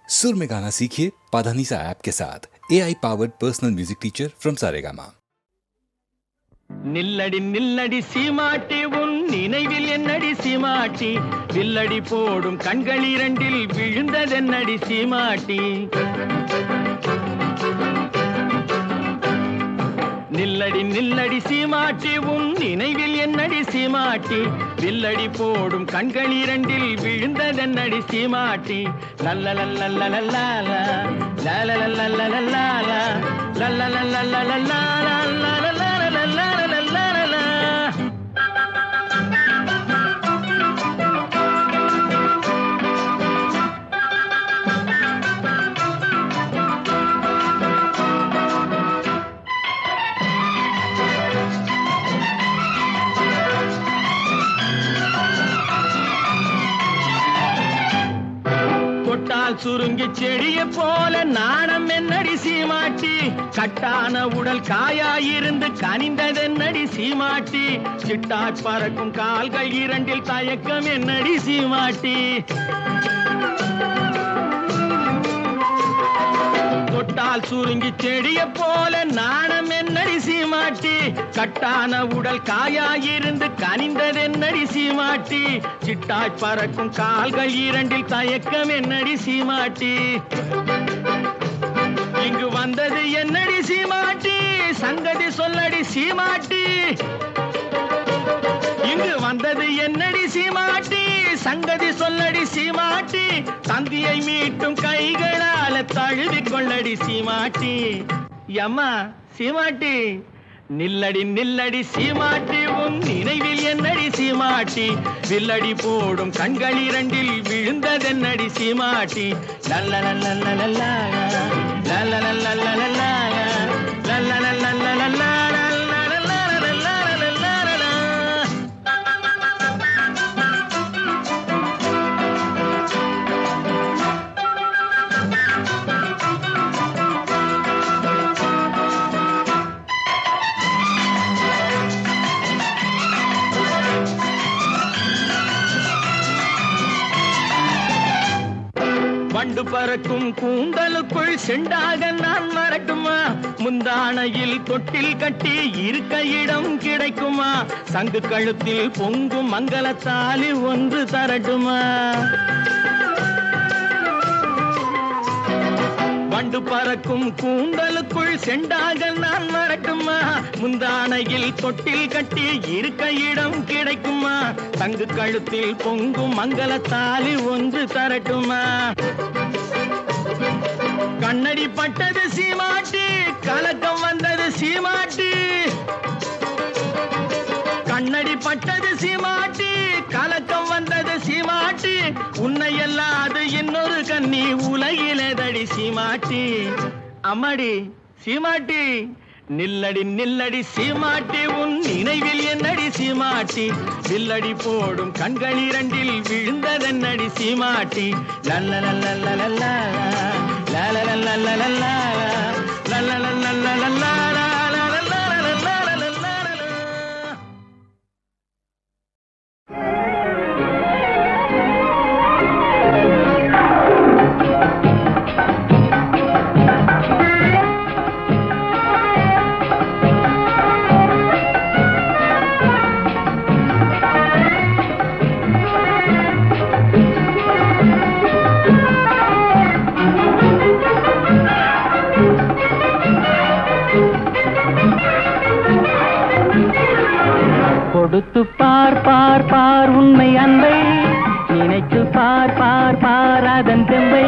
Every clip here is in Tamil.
सुर में गाना सीखिए पाधानीसा ऐप के साथ AI powered personal music teacher from Saregama. நில்லடி நில்லடி சீமாட்டி உன் நினைவில் என்னடி சீமாட்டி வில்லடி போடும் கண்கள் இரண்டில் விழுந்ததென்னடி சீமாட்டி நில்லடி நில்லடி சீமாட்டி உன் நினைவில் என்னடி சீமாட்டி வில்லடி போடும் கண்கள் இரண்டில் விழுந்ததென்னடி சீமாட்டி லல்லலல்லல்லலல்லா லல்லலல்லல்லல்லா லல்லலல்லல்லல்லா சுருங்கி செடிய போல நாணம் என்னடி சீமாட்டி கட்டான உடல் காயாயிருந்து கனிந்ததென்னடி சீமாட்டி சிட்டாய் பறக்கும் கால்கள் இரண்டில் தயக்கம் என்னடி சீமாட்டி தொட்டால் சுருங்கி செடிய போல நாணம் என்னடி சீமாட்டி கட்டான உடல் காயாயிருந்து கனிந்ததென்னடி சீமாட்டி சிட்டாய் பறக்கும் கால்கள் இரண்டில் தயக்கம் என்னடி சீமாட்டி இங்கு வந்தது என்னடி சீமாட்டி சங்கதி சொல்லடி சீமாட்டி இங்கு வந்தது என்னடி சீமாட்டி சங்கதி சொல்லடி சீமாட்டி தந்தியை மீட்டும் கைகளால தழுவி கொள்ளடி சீமாட்டி யம்மா சீமாட்டி நில்லடி நில்லடி சீமாட்டி உன் நினைவில் என்னடி சீமாட்டி வில்லடி போடும் கண்கள் இரண்டில் விழுந்ததென்னடி சீமாட்டி லல்லலல்லல்லல்லா லல்லலல்லல்லல்லா லல்லலல்லல்லல்லா வண்டு பறக்கும் கூந்தலுக்குள் செண்டாக நான் வரட்டுமா முந்தானையில் தொட்டில் கட்டி இருக்க இடம் கிடைக்குமா சங்கு கழுத்தில் பொங்கும் மங்களத்தாலி ஒன்று தரட்டுமா வண்டு பறக்கும் கூந்தலுக்குள் செண்டாக நான் வரட்டுமா முந்தானையில் தொட்டில் கட்டி இருக்க இடம் கிடைக்குமா தங்கு கழுத்தில் பொங்கும் மங்களத்தாலி ஒன்று தரட்டுமா கண்ணடி பட்டது சீமாட்டி கலக்கம் வந்தது சீமாட்டி கண்ணடி பட்டது சீமாட்டி கலக்கம் வந்தது சீமாட்டி உன்னை அல்லாது இன்னொரு கண்ணி உலகிலேதடி சீமாட்டி அம்மாடி சீமாட்டி நில்லடி நில்லடி சீமாட்டி உன் நினைவில் என்னடி சீமாட்டி வில்லடி போடும் கண்கள் இரண்டில் விழுந்ததென்னடி சீமாட்டி லல்லலல்லல்லல்லா லல்லலல்லல்லல்லா லல்லலல்லல்லல்லா கொடுத்து பார் பார் பார் உண்மை அன்பை நினைத்து பார் பார் பார் அதன் தெம்பை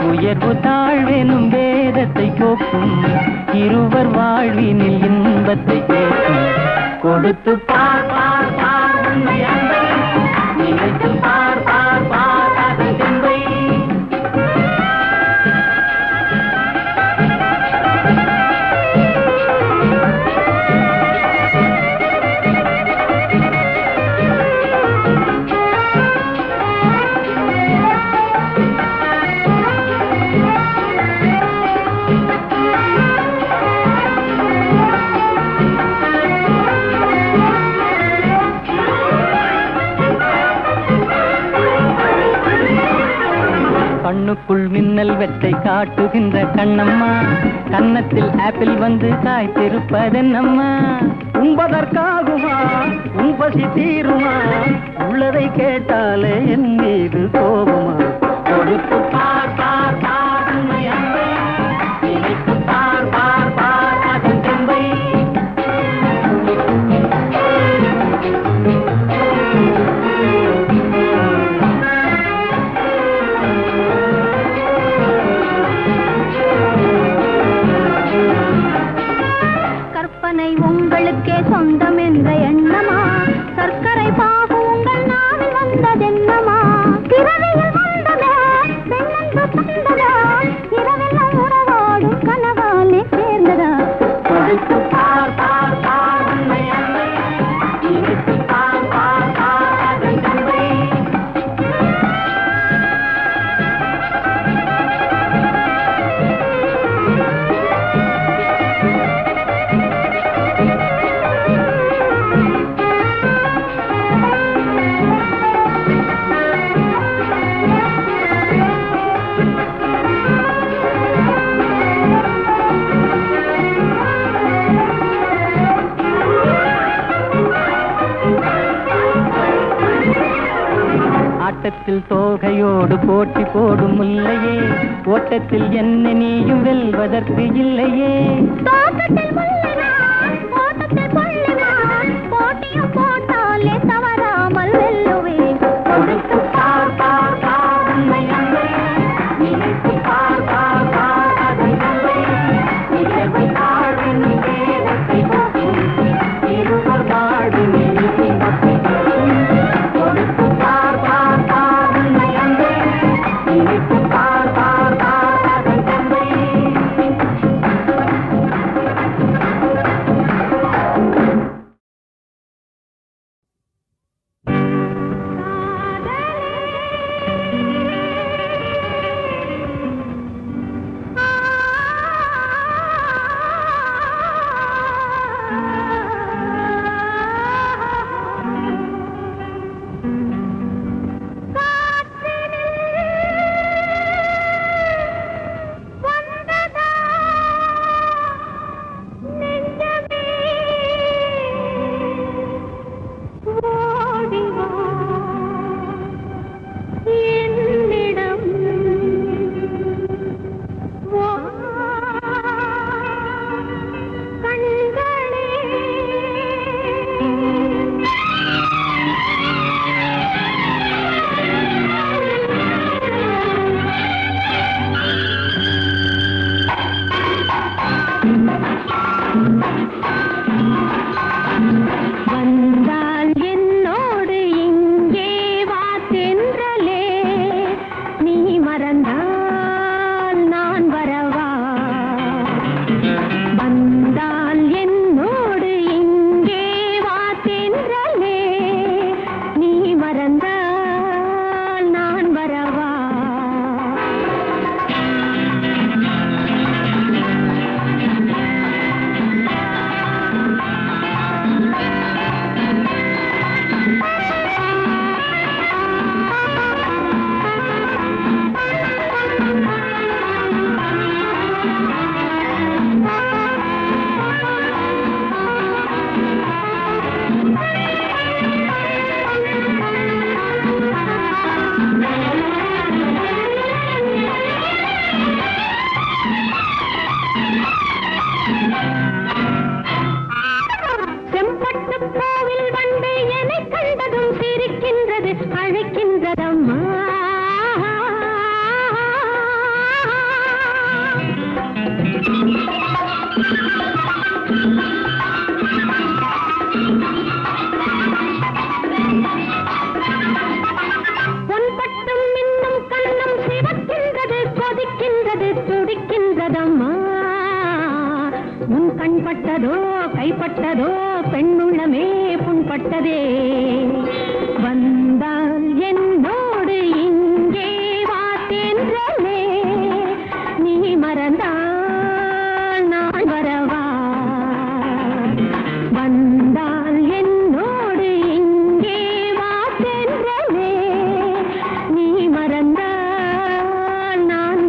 உயர்வு தாழ்வெனும் வேதத்தை கோக்கும் இருவர் வாழ்வினில் இன்பத்தை கேட்கும் கொடுத்து பார் பார் பார் உண்மை அன்பை நினைத்து பார் பார் பார் அதன் தெம்பை கண்ணுக்குள் மின்னல் வெட்டை காட்டுகின்ற கண்ணம்மா, கன்னத்தில் ஆப்பிள் வந்து காய்த்திருப்பதென்னம்மா? உண்பதற்காகுமா உன் பசி தீருமா, உள்ளதை கேட்டாலே என் மீது கோபமா? கொடுத்து பார் பார் பார் உன்னை அன்பை, நினைத்து பார் பார் பார் அதன் தெம்பை. கற்பனை உங்களுக்கே சொந்தம் என்ற எண்ணமா, சர்க்கரை பாகு உங்கள் நாவில் வந்ததென்னமா? பிறவியில் வந்ததா பெண்ணென்று தந்ததா, இரவெல்லாம் உறவாடும் கனவாலே சேர்ந்ததா? கொடுத்து பார் பார் பார் உன்னை அன்பை, நினைத்து பார் பார் பார் அதன் தெம்பை. ஆட்டத்தில் தோகையோடு போட்டி போடும் முல்லையே, ஓட்டத்தில் என்ன நீயும் வெல்வதற்கு இல்லையே. தோட்டத்தில் முள்ளினான், ஓட்டத்தில் கொள்ளினான், போட்டியும் போட்டாலே தவறாமல் வெல்லுவேன். கொடுத்து பார் பார் பார் உன்னை அன்பை, நினைத்து பார் பார் பார் அதன் தெம்பை. உயர்வை தாழ்வின் வேதத்தை போக்கும், இருவர் வாழ்வின் இன்பத்தை போக்கும். கொடுத்து பார் பார் பார் உன்னை அன்பை, நினைத்து பார் பார் பார் அதன் தெம்பை. வந்தால் என்னோடு இங்கே வா தென்றலே, நீ மறந்தால் நான் வரவா? வந்தால் என்னோடு இங்கே வா தென்றலே, நீ மறந்தால் நான் வரவா? செம்பட்டு கோவில் வந்து என்னை கண்டதும் சிரிக்கின்றது, அழைக்கின்றதம்மா. பொன்பட்டும் மின்னும் கண்ணம் சிவக்கின்றது, கொதிக்கின்றது, துடிக்கின்றதம்மா. உன் கண்பட்டதோ கைப்பட்டதோ பெண்ணுள்ளமே புண்பட்டதே. வந்தால் என்னோடு இங்கே வா தென்றலே, நீ மறந்தால் நான் வரவா? வந்தால் என்னோடு இங்கே வா தென்றலே, நீ மறந்தால் நான்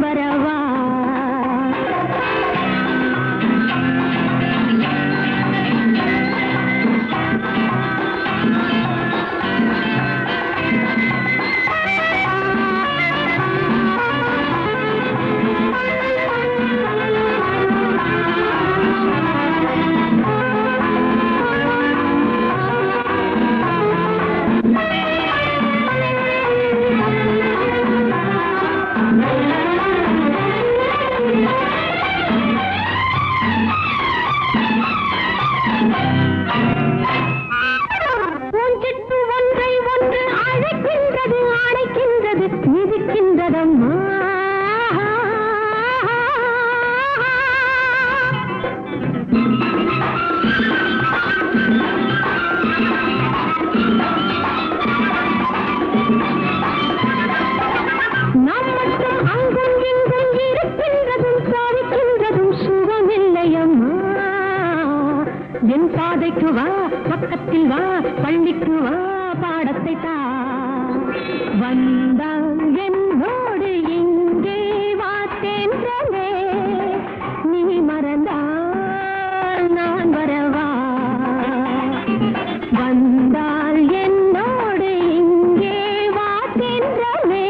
மேடைக்கு வா, பக்கத்தில் வா, பள்ளிக்கு வா, பாடத்தை தா. வந்தால் என்னோடு இங்கே வா தென்றலே, நீ மறந்தால் நான் வரவா. வந்தால் என்னோடு இங்கே வா தென்றலே,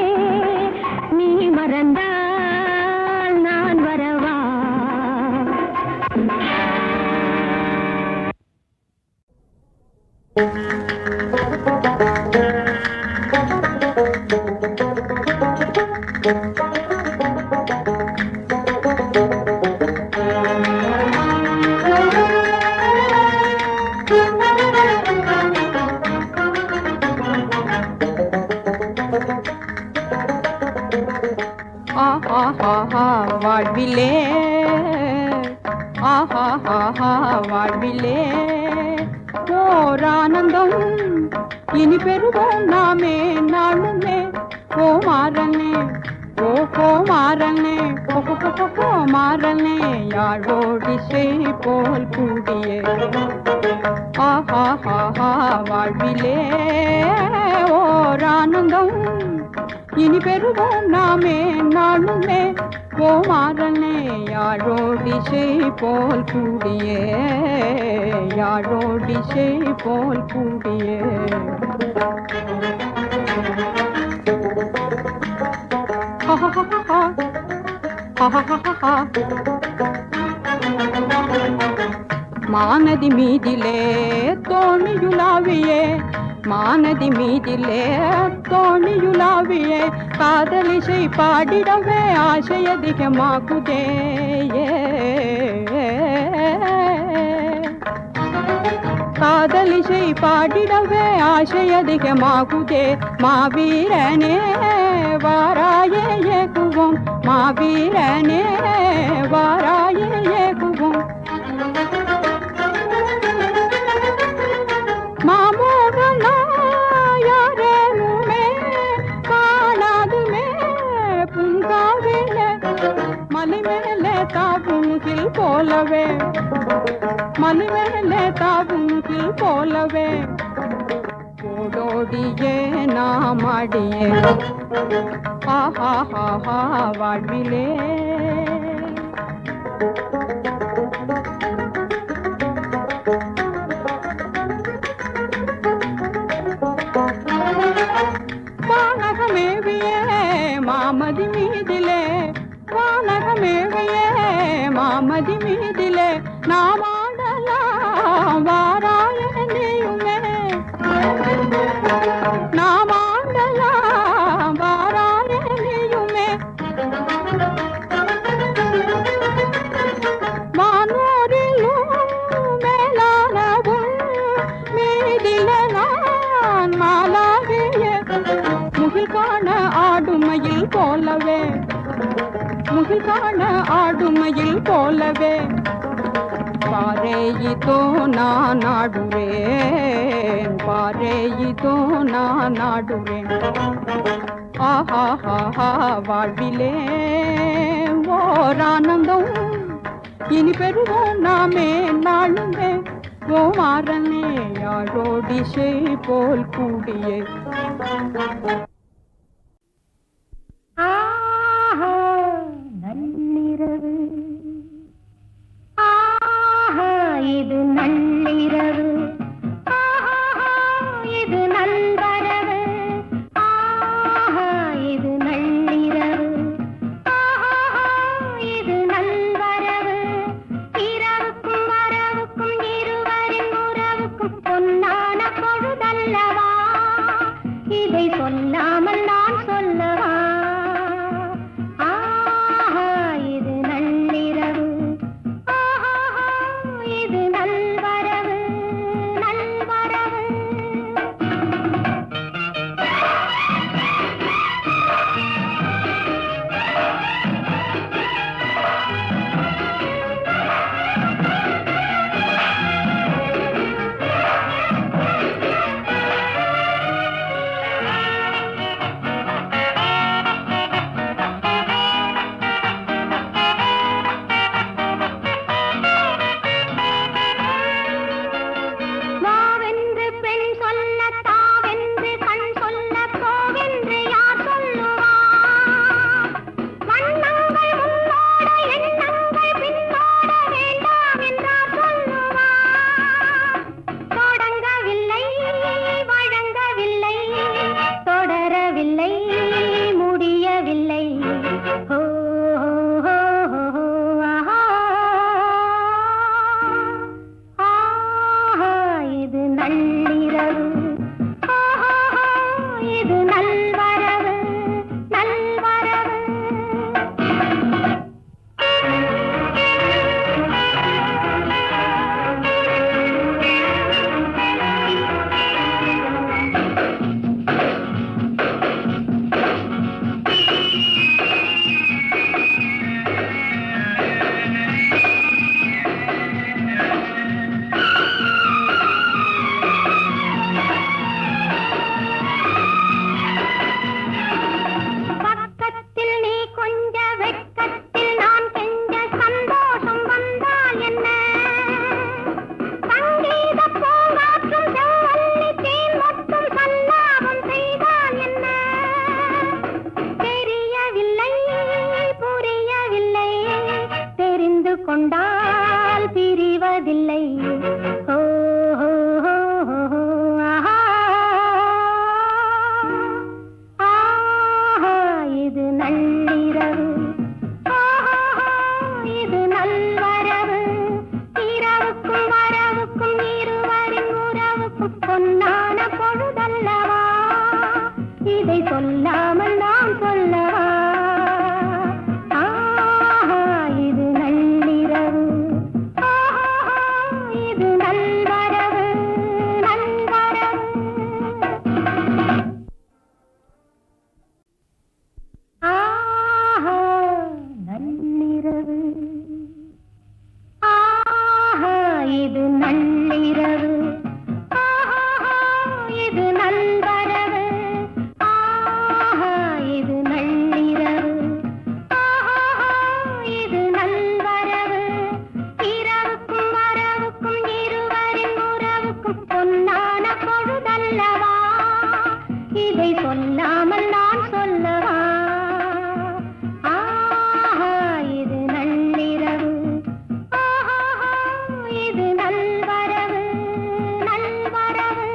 நீ மறந்தால் நான் வரவா. வாழ்விலே ஆஹா வாழ்விலே ஓர் ஆனந்தம் இனி பெறுவோம் நாமே நாளுமே. ஓ மாறனே ஓ மாறனே ஓ மாறனே யாழோடிசை போல் கூடியே ஆஹா வாழ்விலே ஓர் ஆனந்தம் இனி பெறுவோம் நாமே நாளுமே. ஓ மாறனே யாழோடிசை போல் கூடியே யாழோடிசை போல் கூடியே. மானதி மீதிலே தோணியுலாவியே மானதி மீதிலே தோணியுலாவியே காதலிசை பாடிடவே ஆசை அதிகமாகுதே. காதலிசை பாடிடவே ஆசை அதிகமாகுதே. மாவீரனே வாராயே ஏகுவோம் மாவீரனே வாராயே ஏகுவோம். மாமோகனாயாரேனுமே காணாதுமே புங்காவிலே மலை மேலே தாவுங்கில் போலவே மலை மேலே தாவுங்கில் போலவே ஓடோடியே நாம் ஆடியே ஆஹா வாழ்விலே. வானகமேவியே மாமதி மீதிலே வானகமேவியே மாமதி மீதிலே நாம் ஆடலாம் வாராய நீயுமே. நாம் ஆடலாம் வாராய நீயுமே. வானோரிலும் மேலானவும் மீதிலே நான் மாலாகியே முகில் காண ஆடுமையில் போலவே முகில் காண ஆடுமையில் போலவே பாரேயிதோ நான் ஆடுவேன் பாரேயிதோ நான் ஆடுவேன். ஆஹா வாழ்விலே ஓர் ஆனந்தம் இனி பெறுவோம் நாமே நாளுமே. ஓ மாறனே யாழோடிசை போல் கூடியே. ஆஹா நள்ளிரவு ஆஹா இது நள்ளிரவு ஆஹா இது நல்வரவு ஆஹா இது நள்ளிரவு ஆஹா இது நல்வரவு. இரவுக்கும் வரவுக்கும் இருவரின் உறவுக்கும் பொன்னான பொழுதல்லவா இதை சொன்னா கொண்டால் பிரிவதில்லை. ஓ ஓ, ஓ, ஓ, ஆஹா. ஆஹா, இது நள்ளிரவு. ஆஹா, இது நல்வரவு. இரவுக்கும் வரவுக்கும் இருவரின் உறவுக்கும் பொன்னான பொழுதல்லவா. இதை சொல்லாமல் நான் சொல்லவா. ஆஹா, இது நள்ளிரவு. ஆஹா, இது நல்வரவு, நல்வரவு. ஆஹா, நள்ளிரவு. ஆஹா, இது நள்ளிரவு. ஆஹா, இது நல்வரவு. ஆஹா, இது நள்ளிரவு. ஆஹா, இது நல்வரவு. இரவுக்கும் வரவுக்கும் இருவரின் உறவுக்கும் பொன்னான பொழுதல்லவா. இதை சொல்லாமல் நான் சொல்லவா. ஆஹா, இது நள்ளிரவு. ஆஹா, இது நல்வரவு, நல்வரவு.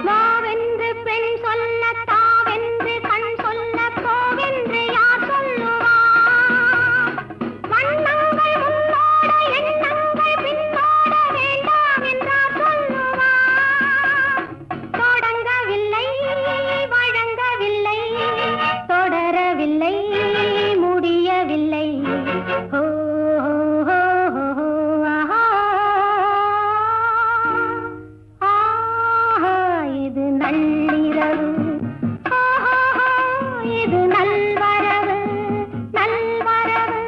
வாவென்று பெண் சொல்ல, தாவென்று கண் சொல்ல, போவென்று யார் சொல்லுவார்? வண்ணங்கள் முன்னோட, எண்ணங்கள் பின்னோட, வேண்டாம் என்றார் சொல்லுவார். தொடங்கவில்லை, வழங்கவில்லை, தொடரவில்லை, முடியவில்லை. ஓ ஓ, ஓ, ஆஹா. ஆஹா, இது நள்ளிரவு. ஆஹா, இது நல்வரவு, நல்வரவு.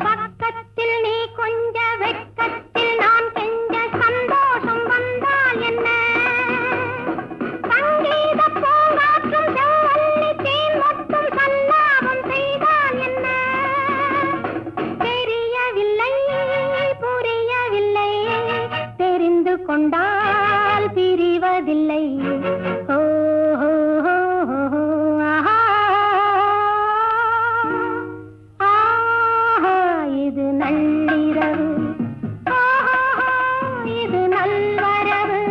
பக்கத்தில் நீ கொஞ்ச, வெட்கத்தில் நான் கெஞ்ச, சந்தோஷம் வந்தால் என்ன? சங்கீத பூங்காற்றும் செவ்வல்லி தேன் மொட்டும் சல்லாபம் செய்தால் என்ன? தெரியவில்லை, புரியவில்லை, தெரிந்து கொண்டால் பிரிவதில்லை. ஓ ஓ, ஓ, ஆஹா. ஆஹா, இது நள்ளிரவு. ஆஹா, இது நல்வரவு.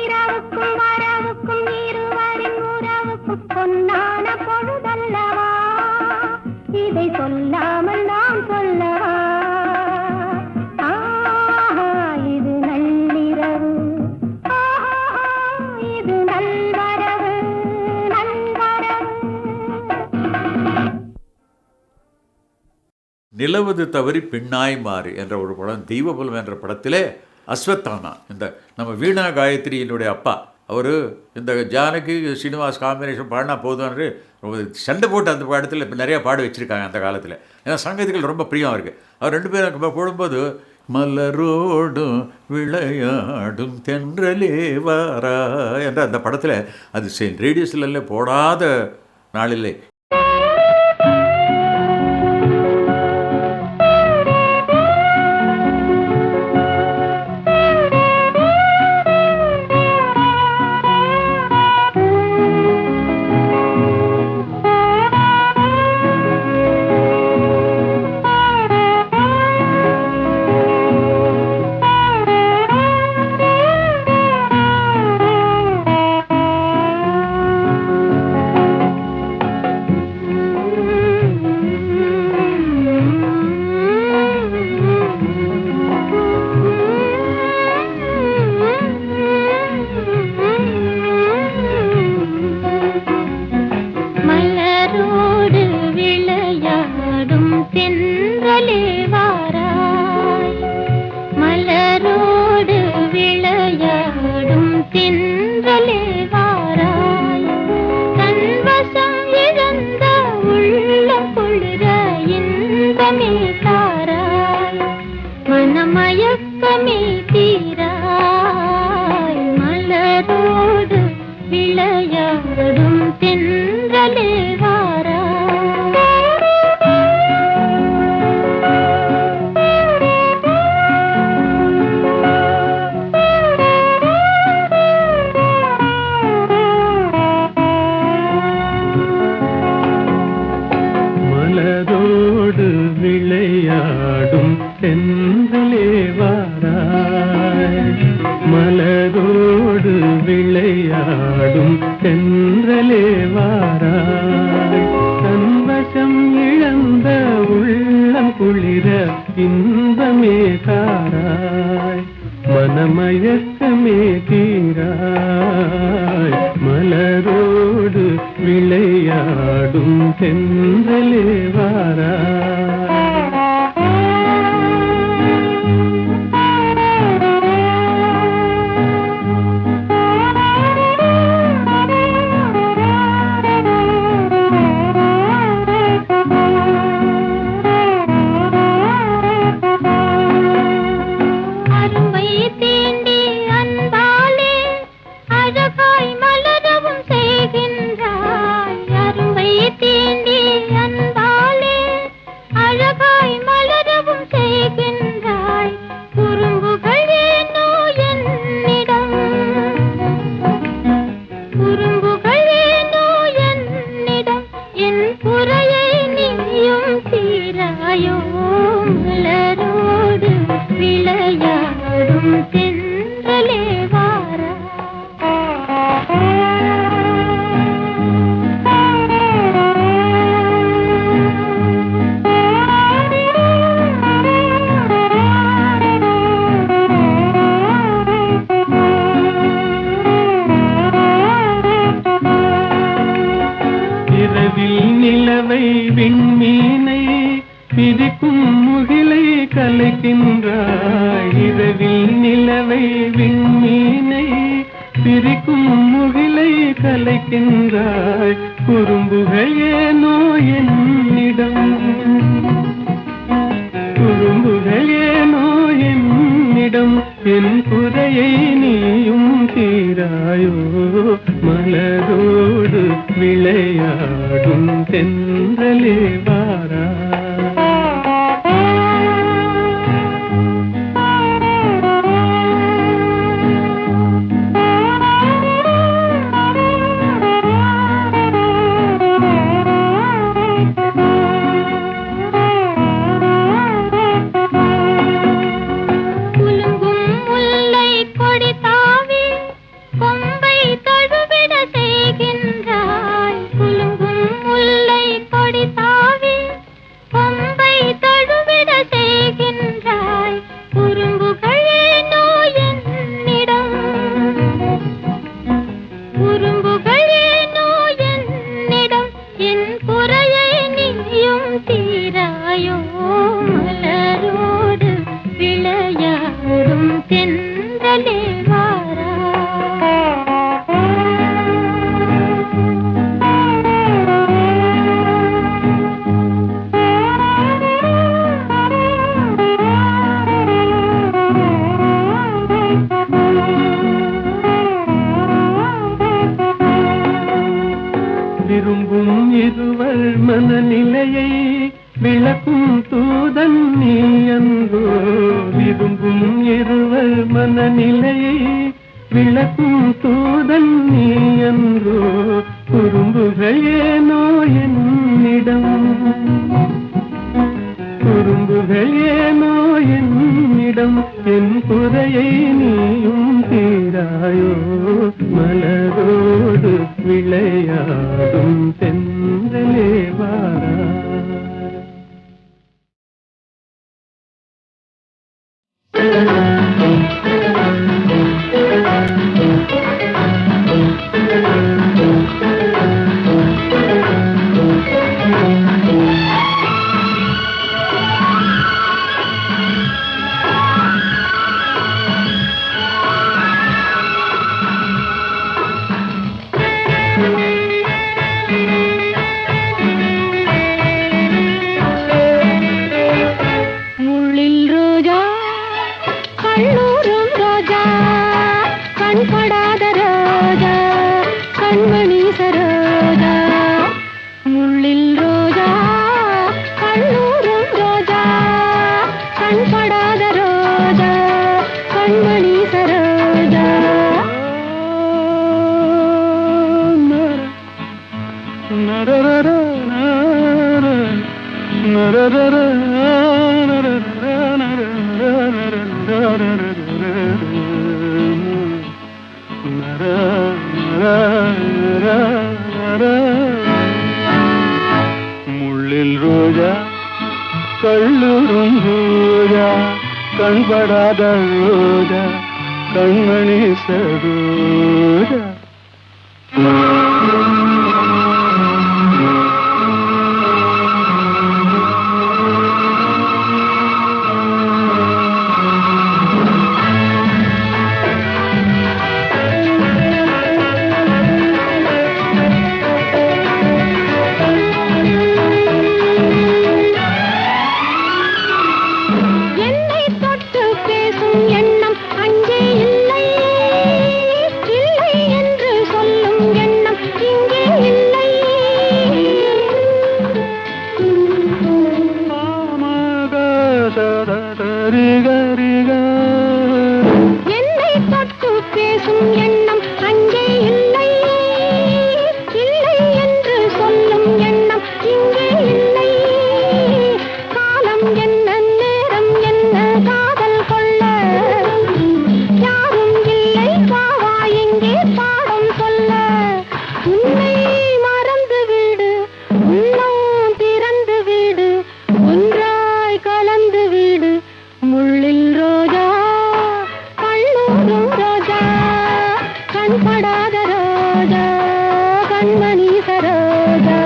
இரவுக்கும் வரவுக்கும் இருவரின் உறவுக்கும் பொன்னான பொழுதல்லவா. இதை சொல்லாமல் நான் சொல்லவா. ஆஹா, இது நள்ளிரவு. ஆஹா, இது நல்வரவு, நல்வரவு. நிலவது தவறி பெண்ணாய் மாறு என்ற ஒரு படம், தெய்வபலம் என்ற படத்திலே அஸ்வத்தானா, இந்த நம்ம வீணா காயத்ரியினுடைய அப்பா, அவர் இந்த ஜானகி ஸ்ரீனிவாஸ் காம்பினேஷன் பாடினா போதும்னு ரொம்ப சண்டை போட்டு அந்த படத்தில் இப்போ நிறையா பாட வச்சுருக்காங்க அந்த காலத்தில். ஏன்னா சங்கீதங்கள் ரொம்ப பிரியம் இருக்குது. அவர் ரெண்டு பேரும் போடும்போது மலரோடும் விளையாடும் தென்றலே வாரா என்ற அந்த படத்தில் அது ரேடியோஸ்ல போடாத நாளில்லை. தென்றலே வாராய் தன்வசம் இழந்த உள்ளம் குளிர இன்பமே தாராய் மனமயக்கமே தீராய் மலரோடு விளையாடும் தென்றலே விளையாடும் தென்றலே வாராய் மலரோடு விளையாடும் தென்றலே வாராய் தன்வசம் இழந்த உள்ளம் குளிர இன்பமே தாராய் மனமயக்கமே தீராய் மலரோடு விளையாடும் தென்றலே வாராய் நிலவை விண்மீனை பிரிக்கும் முகிலை கலைக்கின்றாய் இரவில் நிலவை விண்மீனை பிரிக்கும் முகிலை கலைக்கின்றாய் குறும்புகள் ஏனோ என்னிடம் குறும்புகள் ஏனோ என்னிடம் என் குறையை நீயும் தீராயோ மலரோடு விளையாடும் தென்றலே வாராய் விரும்பும் இருவர் மனநிலையை விளக்கும் தூதன் நீ அன்றோ விரும்பும் இருவர் மனநிலையை விளக்கும் தூதன் நீ அன்றோ குறும்புகள் ஏனோ என்னிடம் குறும்புகள் ஏனோ என்னிடம் என் குறையை நீயும் தீராயோ மலரோடு விளையாடும் தென்றலே வாராய் கண்ணூரும் ரோஜா கண்படாத ரோஜா கண்மணி சரோஜா முள்ளில் ரோஜா கண்ணூரும் ரோஜா கண்படாத ரோஜா கண்மணி சரோஜா முள்ளில் ரோஜா கள்ளூரும் ரோஜா கண்படாத ரோஜா கண்மணி சரோஜா என்னை தொட்டு பேசும் எண்ணம் அங்கே இல்லை இல்லை என்று சொல்லும் எண்ணம் இங்கே இல்லை என்னை தொட்டு பேசும் எண்ணம் அங்கே இல்லை இல்லை என்று சொல்லும் எண்ணம் இங்கே இல்லை காலம் என்ன நேரம் என்ன காதல் கொள்ள யாரும் இல்லை வாவா எங்கே பாடம் சொல்ல உன்னை மறந்து விடு உள்ளம் திறந்து விடு ஒன்றாய் கலந்து விடு முள்ளில் ரோஜா கண்ணூரும் ரோஜா கண்படாத ரோஜா கண்மணி சரோஜா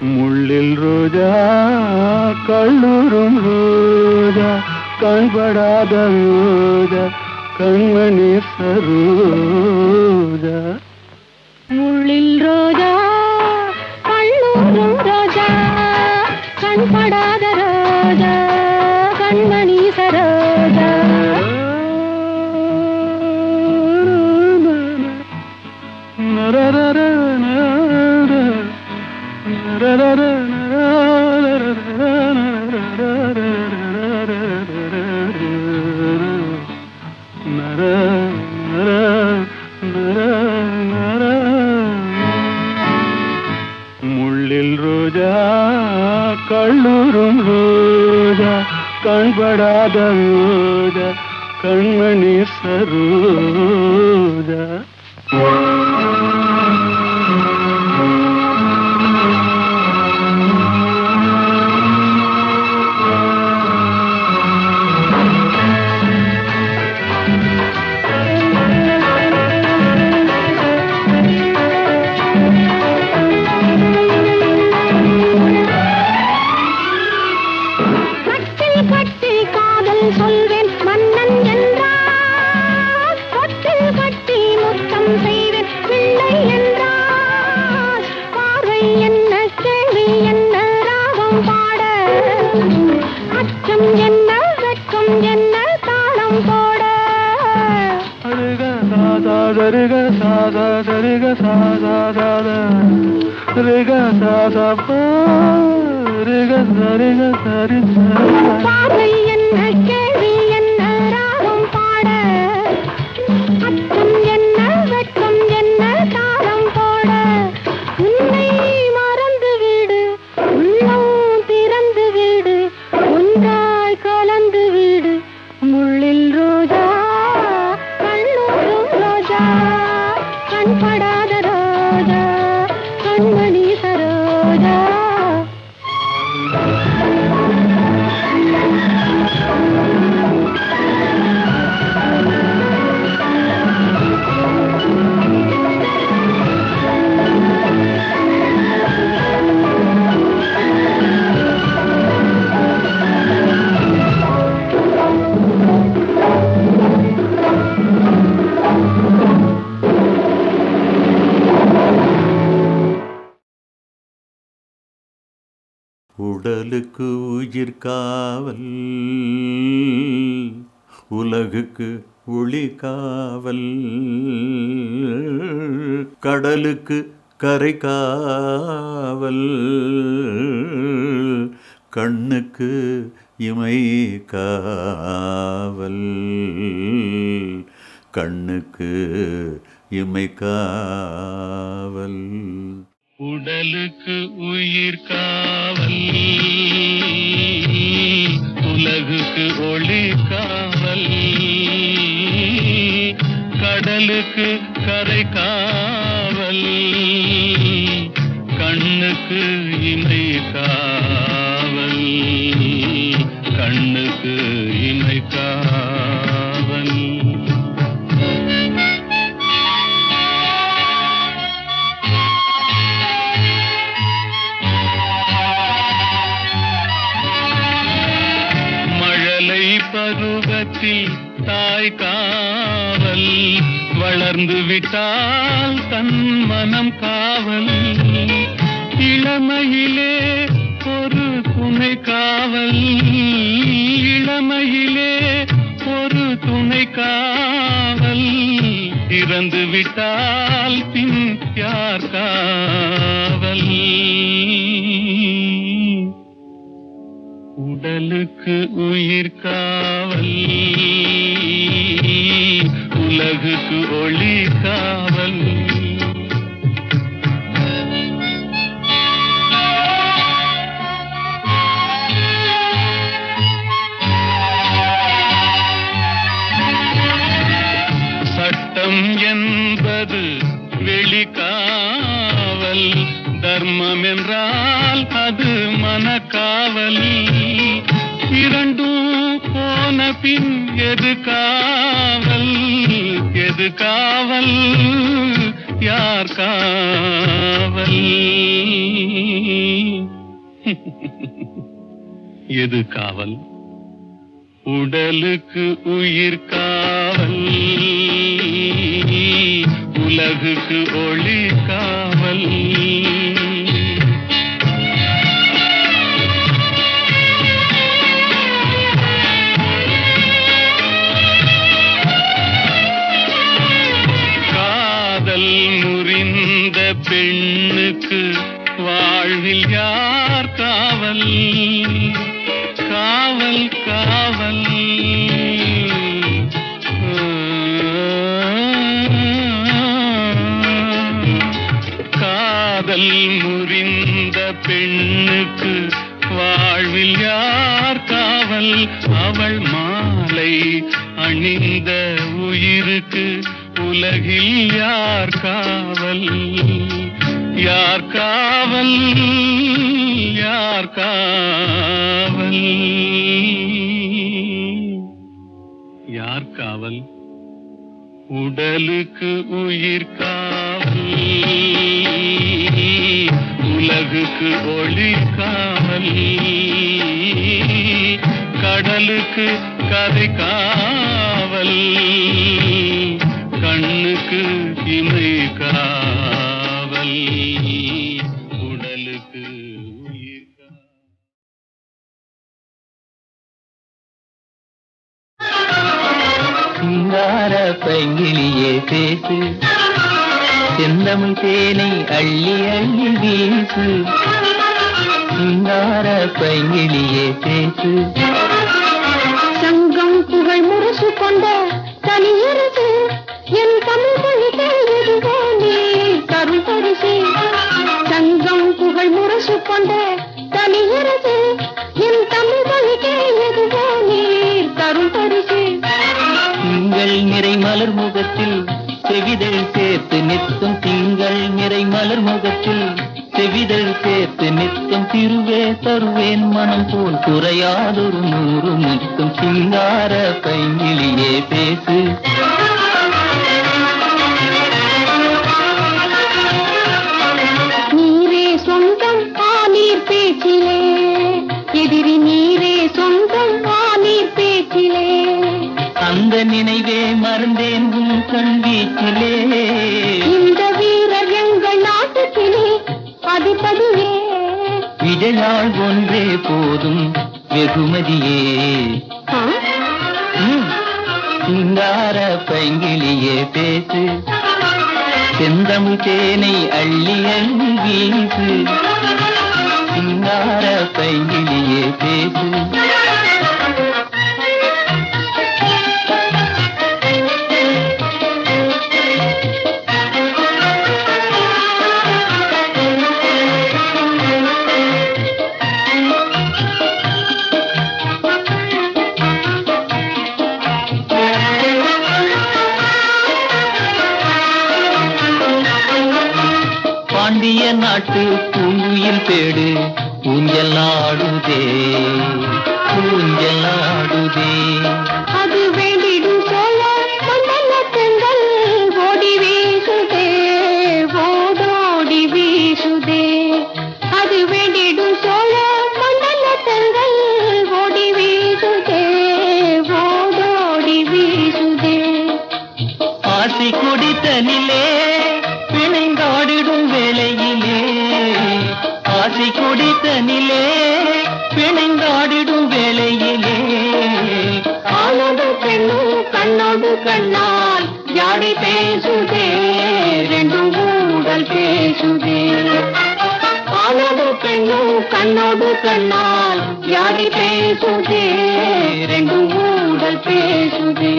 முள்ளில் ரோஜா கள்ளூரும் ரோஜா கண்படாத ரோஜா கண்மணி சரோஜா முள்ளில் ரோஜா கண்ணூரும் ரோஜா கண்படாத ரோஜா கண்மணி சரோஜா முள்ளில் ரோஜா கள்ளூரும் ரோஜா கண்படாத ரோஜா கண்மணி சரோஜா கட்டில் கட்டி காதல் சொல்வேன் மன்னன் என்றார் தொட்டில் கட்டி முத்தம் செய்வேன் பிள்ளை என்றார் பார்வை என்ன கேள்வி என்ன ராகம் பாட அச்சம் என்ன வெட்கம் என்ன தாளம் போட சரிக சாதா சரிக சாதா சாதா ரிக சாதா ரிக சரிக சரி பார்வை என்ன கேள்வி என்ன ராகம் பாட அச்சம் என்ன வெட்கம் என்ன தாளம் போட உன்னை மறந்து விடு உள்ளம் திறந்து விடு ஒன்றாய் கலந்து விடு முள்ளில் ரோஜா கண்ணூரும் ரோஜா கண்படாத ரோஜா கண்மணி சரோஜா உடலுக்கு உயிர் காவல், உலகுக்கு ஒளி காவல், கடலுக்கு கரை காவல், கண்ணுக்கு இமை காவல், கண்ணுக்கு இமை காவல். உடலுக்கு உயிர் காவல், உலகுக்கு ஒளி காவல், கடலுக்கு கரை காவல், கண்ணுக்கு இமை காவல், கண்ணுக்கு இமை காவல். பருவத்தில் தாய் காவல், வளர்ந்து விட்டால் தன் மனம் காவல், இளமையிலே ஒரு துணை காவல், இளமையிலே ஒரு துணை காவல், இறந்து விட்டால் பின் யார் காவல். உடலுக்கு உயிர் காவல், உலகுக்கு ஒளி காவல். சட்டம் என்பது வெளிக்காவல், தர்மம் என்றால் அது மனக்காவல், இரண்டும் போன பின் எது காவல், எது காவல், யார் காவல், எது காவல். உடலுக்கு உயிர் காவல், உலகுக்கு ஒளி காவல். முறிந்த பெண்ணுக்கு வாழ்வில் யார் காவல், காவல் காவல். காதல் முறிந்த பெண்ணுக்கு வாழ்வில் யார் காவல், அவள் மாலை அணிந்த உயிருக்கு உலகில் யார் காவல், யார் காவல், யார் காவல், யார் காவல். உடலுக்கு உயிர் காவல், உலகுக்கு ஒளி காவல், கடலுக்கு கரை காவல், கண்ணுக்கு இமை காவல், உடலுக்கு உயிர் காவல். சிங்கார பைங்கிலியே பேசு, செந்தமிழ் தேனை அள்ளி அள்ளி வீசு, சிங்கார பைங்கிலியே பேசு. சங்கம் புகழ் முரசு கொண்ட தனியரசு, என் தமிழ் மொழி கேள்விதுவோ நீ தரும் பரிசு. சங்கம் புகழ் முரசு கொண்ட தனியரசு, என் தமிழ் மொழி கேள்விதுவோ நீ தரும் பரிசு. திங்கள் நிறை மலர் முகத்தில் செவிதழ் சேர்த்து நிற்கும், திங்கள் நிறை மலர் முகத்தில் செவிதழ் சேர்த்து நிற்கும், திருவே தருவேன் மனம் போல் குறையாதொரு 100 முத்தும். சிங்கார பைங்கிலியே பேசு. நீரே சொந்தம் ஆனீர் பேச்சிலே, எதிரி நீரே சொந்தம் ஆனீர் பேச்சிலே, அந்த நினைவே மறந்தேன் உன் கண் வீச்சிலே. இந்த வீரர் எங்கள் நாட்டுக்கிலே அதிபதியே, விஜயாள் ஒன்றே போதும் வெகுமதியே. சிங்கார பைங்கிலியே பேசு, செந்தமிழ் தேனை அள்ளி அள்ளி வீசு. சிங்கார பைங்கிலியே பேசு. பாண்டிய நாட்டு பூங்குயில் பேடு ஊஞ்சல் ஆடுதே, ஊஞ்சல் ஆடுதே. அது வேண்டிடும் சோழ மண்டலத்தங்கள் ஓடி வீசுதே, ஓடோடி வீசுதே. அது வேண்டிடும் சோழ மண்டலத்தங்கள் ஓடி வீசுதே, ஓடோடி வீசுதே. ஆசை குடித்த நிலே பிணைந்தாடிடும் வேளையிலே, ஆசை குடித்த நிலே பிணைந்தாடிடும் வேளையிலே. ஆனோடு பெண்ணும் கண்ணோடு கண்ணால் யாடி பேசுதே, ரெண்டும் ஊடல் பேசுதே. ஆனோடு பெண்ணும் கண்ணோடு கண்ணால் யாடி பேசுதே, ரெண்டும் ஊடல் பேசுதே.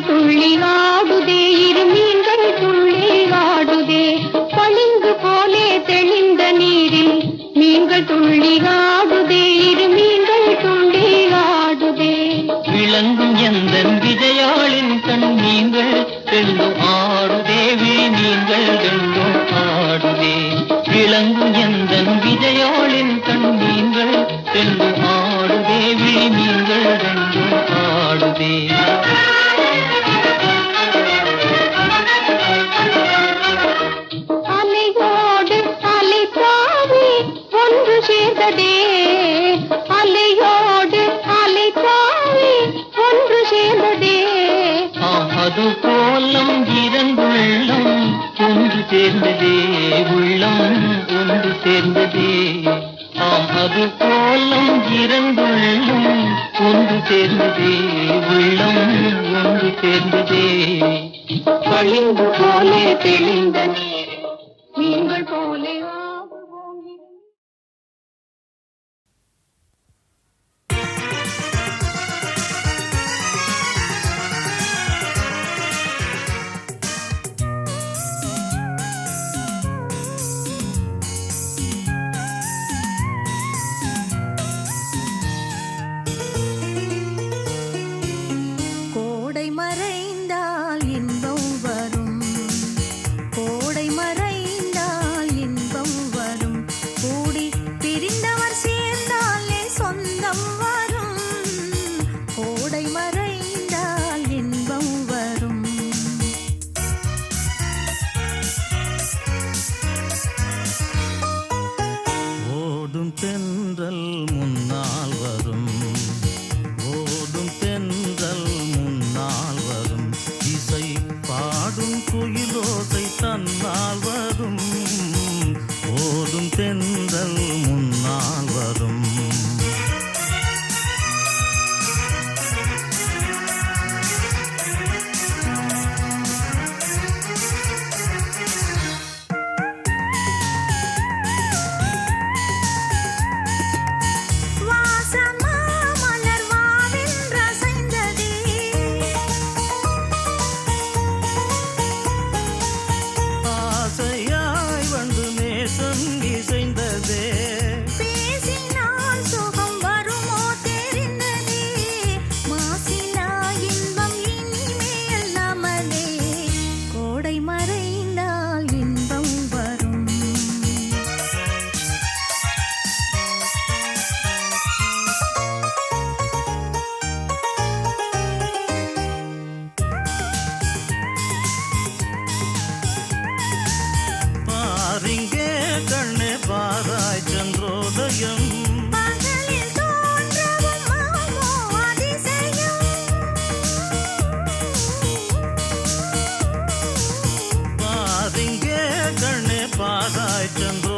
துள்ளி ஆடுதே, இரு மீன்கள் துள்ளி ஆடுதே. பளிங்கு போலே தெளிந்த நீரில் மீன்கள் துள்ளி ஆடுதே, இரு மீன்கள் துள்ளி ஆடுதே. விளங்கும் எந்தன் விஜயாளின் கண் நீங்கள் ரெண்டும் ஆடுதே, நீங்கள் ரெண்டும் ஆடுதே. விளங்கும் எந்தன் விஜயாளின் கண் நீங்கள் ரெண்டும் ஆடுதே, நீங்கள் ரெண்டும் ஆடுதே. அலையோடு அலை தாவி ஒன்று சேர்ந்ததே, அலையோடு அலை தாவி ஒன்று சேர்ந்ததே. அது கோலம் இரண்டுள்ளம் ஒன்று சேர்ந்ததே, உள்ளம் ஒன்று சேர்ந்ததே. அது கோலம் இரண்டுள்ளம் ஒன்று சேர்ந்ததே, உள்ளம் ஒன்று சேர்ந்ததே. பளிங்கு போலே தெளிந்த நீர் நீங்கள் போலே ஆகுவோம். கோடை மறைந்தால் இன்பம் வரும், கோடை மறைந்தால் இன்பம் வரும். கூடி பிரிந்தவர் சேர்ந்தாலே சொந்தம் வரும், கோடை மறைந்தால் இன்பம் வரும். ஓடும் தென்றல் முன்னால் வரும், ஓடும் தென்றல் முன்னால் வரும். இசை பாடும் குயிலோசை தன்னால் வரும், ஓடும் தென்றல் முன்னால் வரும். வாசமாமலர் வாவில் ரசைந்ததே, ஆசையா சென்றோ